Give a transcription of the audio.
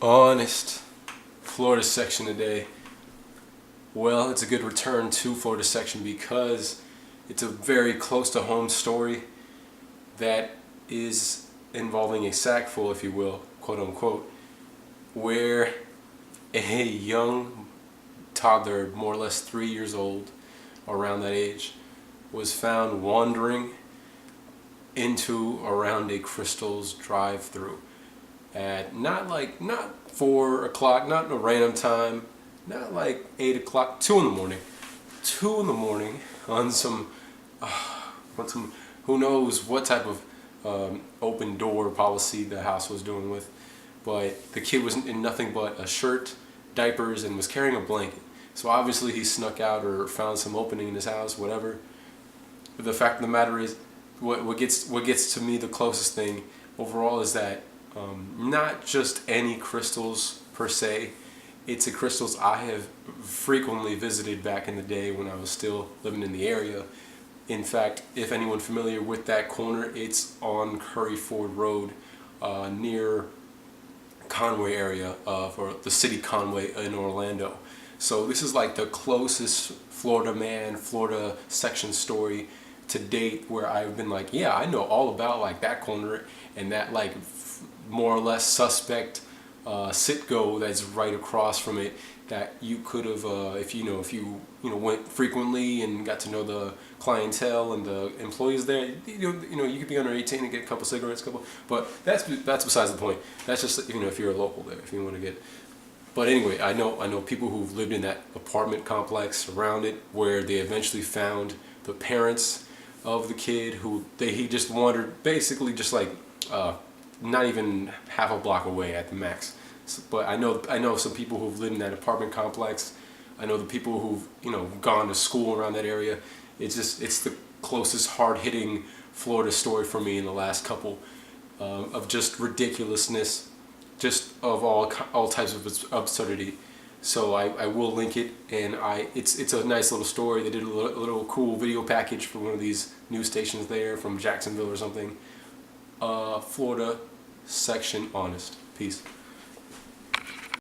Ahnist, Florida section today. Well, it's a good return to Florida section because it's a very close to home story that is involving a sackful, if you will, quote unquote, where a young toddler, more or less 3 years old, around that age, was found wandering around a Krystal's drive-through at not 4 o'clock, not a random time, not like 8 o'clock, 2 in the morning. 2 in the morning on some who knows what type of open door policy the house was doing with, but the kid was in nothing but a shirt, diapers, and was carrying a blanket. So obviously he snuck out or found some opening in his house, whatever. But the fact of the matter is, what gets to me the closest thing overall is that not just any Krystals per se. It's a Krystals I have frequently visited back in the day when I was still living in the area. In fact, if anyone familiar with that corner, it's on Curry Ford Road, near Conway area, for the city Conway in Orlando. So this is like the closest Floridaman, Florida section story to date where I've been like, yeah, I know all about like that corner and that like more or less suspect Citgo that's right across from it, that you could have, if you went frequently and got to know the clientele and the employees there, you could be under 18 and get a couple cigarettes, but that's besides the point. That's just if you're a local there, if you want to get. But anyway, I know people who've lived in that apartment complex around it, where they eventually found the parents of the kid who he just wandered basically just like not even half a block away at the max. But I know some people who've lived in that apartment complex. I know the people who've gone to school around that area. It's the closest hard-hitting Florida story for me in the last couple of just ridiculousness, just of all types of absurdity. So I will link it, and it's a nice little story. They did a little cool video package for one of these news stations there from Jacksonville or something. Florida section Ahnist. Peace.